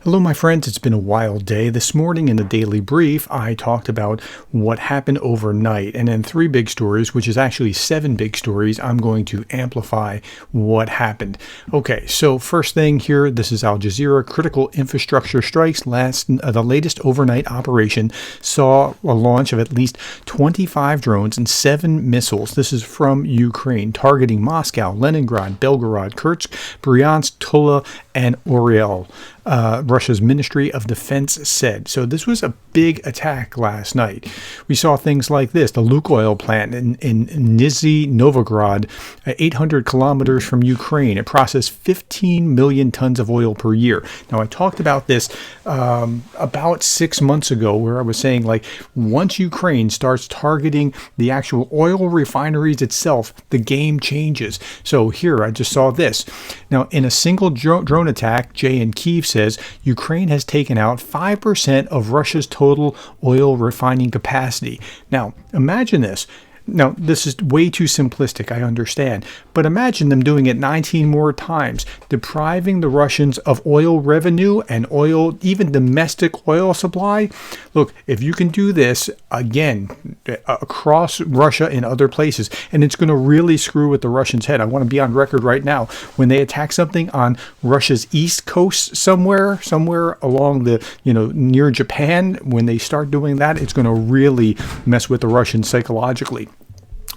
Hello, my friends. It's been a wild day. This morning in the Daily Brief, I talked about what happened overnight. And in 3 big stories, which is actually 7 big stories, I'm going to amplify what happened. Okay, so first thing here, this is Al Jazeera. Critical infrastructure strikes. The latest overnight operation saw a launch of at least 25 drones and 7 missiles. This is from Ukraine, targeting Moscow, Leningrad, Belgorod, Kursk, Bryansk, Tula, and Oriel. Russia's Ministry of Defense said. So this was a big attack last night. We saw things like this. The Lukoil plant in Nizhny Novgorod, 800 kilometers from Ukraine. It processed 15 million tons of oil per year. Now, I talked about this about 6 months ago, where I was saying, like, once Ukraine starts targeting the actual oil refineries itself, the game changes. So here, I just saw this. Now, in a single drone attack, Jay in Kyiv says Ukraine has taken out 5% of Russia's total oil refining capacity. Now, imagine this. Now, this is way too simplistic, I understand, but imagine them doing it 19 more times, depriving the Russians of oil revenue and oil, even domestic oil supply. Look, if you can do this again across Russia and other places, and it's going to really screw with the Russians' head. I want to be on record right now. When they attack something on Russia's east coast somewhere along the, near Japan, when they start doing that, it's going to really mess with the Russians psychologically.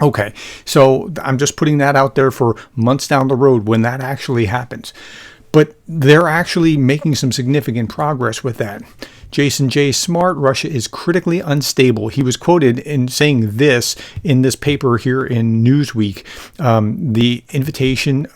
Okay, so I'm just putting that out there for months down the road when that actually happens. But they're actually making some significant progress with that. Jason J. Smart, Russia is critically unstable. He was quoted in saying this in this paper here in Newsweek. The invasion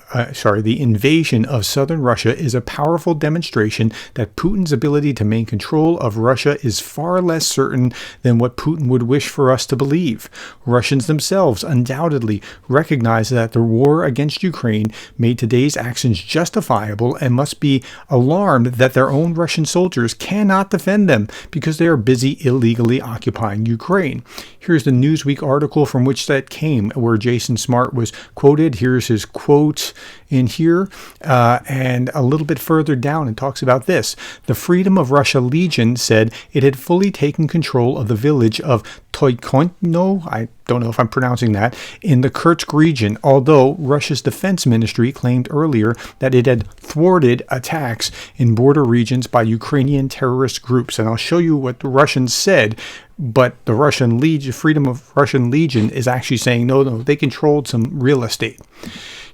of southern Russia is a powerful demonstration that Putin's ability to maintain control of Russia is far less certain than what Putin would wish for us to believe. Russians themselves undoubtedly recognize that the war against Ukraine made today's actions justifiable and must be alarmed that their own Russian soldiers cannot defend them because they are busy illegally occupying Ukraine. Here's the Newsweek article from which that came, where Jason Smart was quoted. Here's his quote in here, and a little bit further down it talks about this. The Freedom of Russia Legion said it had fully taken control of the village of Toykontno, I don't know if I'm pronouncing that, in the Kursk region, although Russia's defense ministry claimed earlier that it had thwarted attacks in border regions by Ukrainian terrorist groups. And I'll show you what the Russians said, but the Russian Legion, Freedom of Russian Legion, is actually saying no, they controlled some real estate.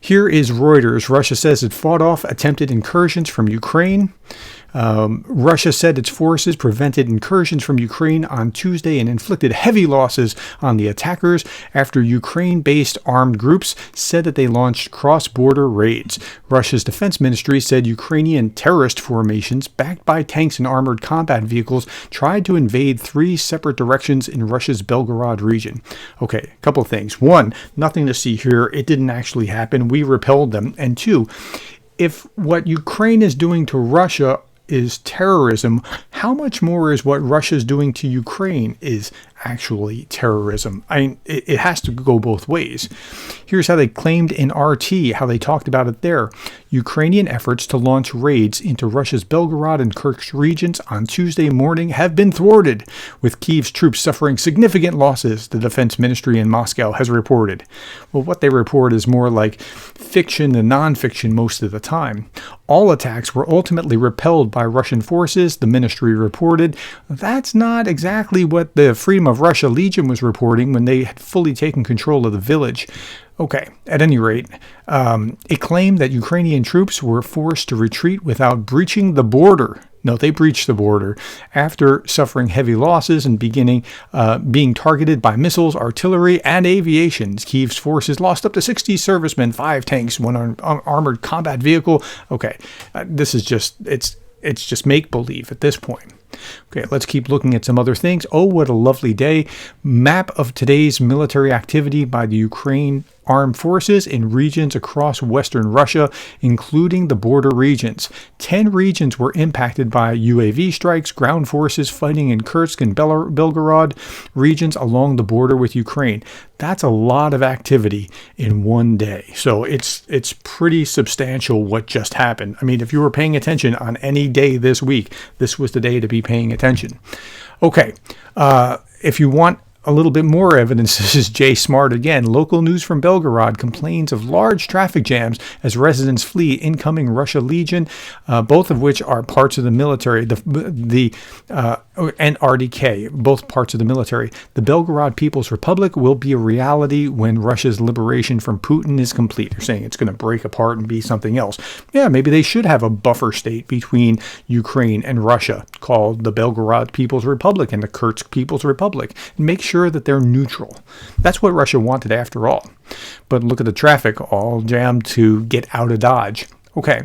Here is Reuters. Russia says it fought off attempted incursions from Ukraine. Russia said its forces prevented incursions from Ukraine on Tuesday and inflicted heavy losses on the attackers after Ukraine-based armed groups said that they launched cross-border raids. Russia's defense ministry said Ukrainian terrorist formations backed by tanks and armored combat vehicles tried to invade 3 separate directions in Russia's Belgorod region. Okay, a couple of things. 1, nothing to see here. It didn't actually happen. We repelled them. And 2, if what Ukraine is doing to Russia is terrorism, how much more is what Russia's doing to Ukraine is actually terrorism? I mean, it has to go both ways. Here's how they claimed in RT, how they talked about it there. Ukrainian efforts to launch raids into Russia's Belgorod and Kursk regions on Tuesday morning have been thwarted, with Kyiv's troops suffering significant losses, the defense ministry in Moscow has reported. Well, what they report is more like fiction than nonfiction most of the time. All attacks were ultimately repelled by Russian forces, the ministry reported. That's not exactly what the Freedom of Russia Legion was reporting when they had fully taken control of the village. Okay, at any rate, it claimed that Ukrainian troops were forced to retreat without breaching the border. No, they breached the border after suffering heavy losses and being targeted by missiles, artillery, and aviation. Kyiv's forces lost up to 60 servicemen, 5 tanks, 1 armored combat vehicle. Okay, this is just, it's just make-believe at this point. Okay, let's keep looking at some other things. Oh, what a lovely day. Map of today's military activity by the Ukraine armed forces in regions across western Russia, including the border regions. 10 regions were impacted by UAV strikes, ground forces fighting in Kursk and Belgorod regions along the border with Ukraine. That's a lot of activity in one day. So it's pretty substantial what just happened. I mean, if you were paying attention on any day this week, this was the day to be paying attention. Okay, if you want a little bit more evidence, this is Jay Smart again. Local news from Belgorod complains of large traffic jams as residents flee incoming Russia Legion, both of which are parts of the military, and RDK, both parts of the military. The Belgorod People's Republic will be a reality when Russia's liberation from Putin is complete. They're saying it's going to break apart and be something else. Yeah, maybe they should have a buffer state between Ukraine and Russia called the Belgorod People's Republic and the Kursk People's Republic, and make sure that they're neutral. That's what Russia wanted after all. But look at the traffic, all jammed to get out of Dodge. Okay.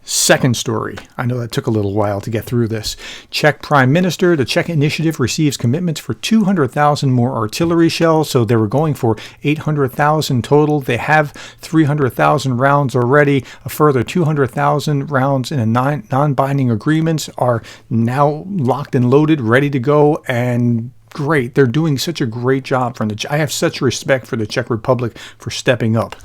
Second story. I know that took a little while to get through this. Czech Prime Minister, the Czech initiative receives commitments for 200,000 more artillery shells. So they were going for 800,000 total. They have 300,000 rounds already. A further 200,000 rounds in a non-binding agreements are now locked and loaded, ready to go. And great. They're doing such a great job. I have such respect for the Czech Republic for stepping up.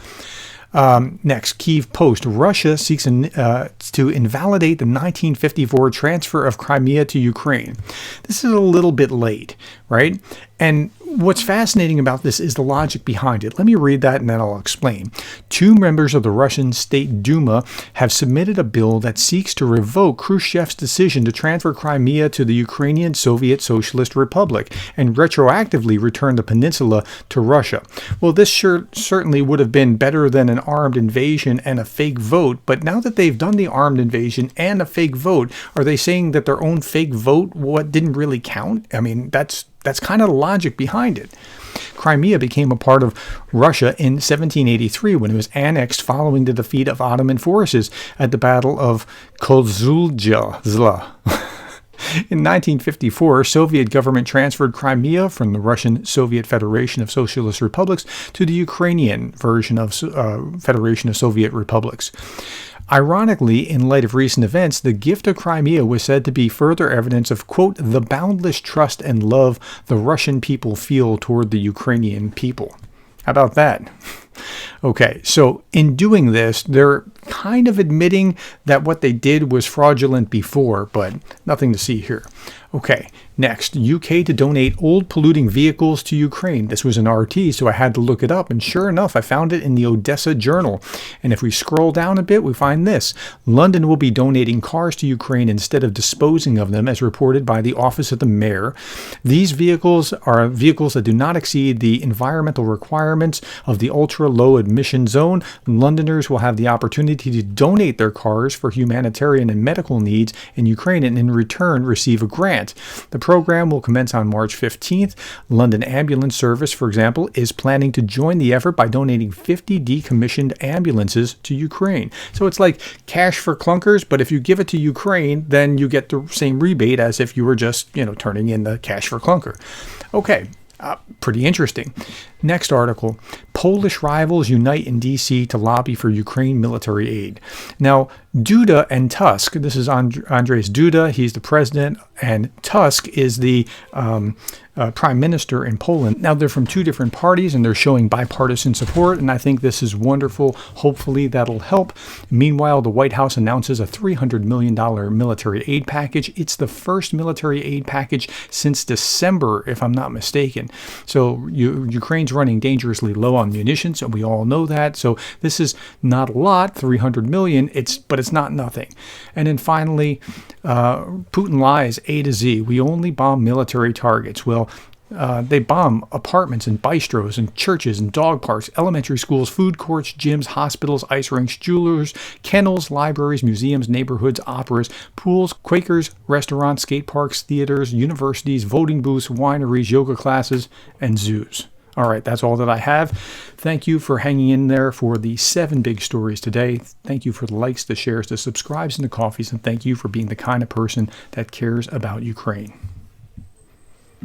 Next, Kyiv Post. Russia seeks to invalidate the 1954 transfer of Crimea to Ukraine. This is a little bit late, right? And what's fascinating about this is the logic behind it. Let me read that and then I'll explain. 2 members of the Russian State Duma have submitted a bill that seeks to revoke Khrushchev's decision to transfer Crimea to the Ukrainian Soviet Socialist Republic and retroactively return the peninsula to Russia. Well, this certainly would have been better than an armed invasion and a fake vote, but now that they've done the armed invasion and a fake vote, are they saying that their own fake vote didn't really count? I mean, that's kind of the logic behind it. Crimea became a part of Russia in 1783 when it was annexed following the defeat of Ottoman forces at the Battle of Kozuldzha. In 1954, Soviet government transferred Crimea from the Russian Soviet Federation of Socialist Republics to the Ukrainian version of Federation of Soviet Republics. Ironically, in light of recent events, the gift of Crimea was said to be further evidence of, quote, the boundless trust and love the Russian people feel toward the Ukrainian people. How about that? Okay, so in doing this, they're kind of admitting that what they did was fraudulent before, but nothing to see here. Okay, next, UK to donate old polluting vehicles to Ukraine. This was an RT, so I had to look it up, and sure enough, I found it in the Odessa Journal. And if we scroll down a bit, we find this. London will be donating cars to Ukraine instead of disposing of them, as reported by the Office of the Mayor. These vehicles are vehicles that do not exceed the environmental requirements of the ultra-low emission zone. Londoners will have the opportunity to donate their cars for humanitarian and medical needs in Ukraine and in return receive a grant. The program will commence on March 15th. London Ambulance Service, for example, is planning to join the effort by donating 50 decommissioned ambulances to Ukraine. So it's like cash for clunkers, but if you give it to Ukraine, then you get the same rebate as if you were just, turning in the cash for clunker. Okay. Pretty interesting. Next article. Polish rivals unite in D.C. to lobby for Ukraine military aid. Now, Duda and Tusk, this is Andrzej Duda, he's the president, and Tusk is the prime minister in Poland. Now, they're from 2 different parties, and they're showing bipartisan support, and I think this is wonderful. Hopefully, that'll help. Meanwhile, the White House announces a $300 million military aid package. It's the first military aid package since December, if I'm not mistaken. So Ukraine's running dangerously low on munitions, and we all know that. So this is not a lot, $300 million, but it's not nothing. And then finally, Putin lies A to Z. We only bomb military targets. Well, they bomb apartments and bistros and churches and dog parks, elementary schools, food courts, gyms, hospitals, ice rinks, jewelers, kennels, libraries, museums, neighborhoods, operas, pools, Quakers, restaurants, skate parks, theaters, universities, voting booths, wineries, yoga classes, and zoos. All right, that's all that I have. Thank you for hanging in there for the 7 big stories today. Thank you for the likes, the shares, the subscribes, and the coffees, and thank you for being the kind of person that cares about Ukraine.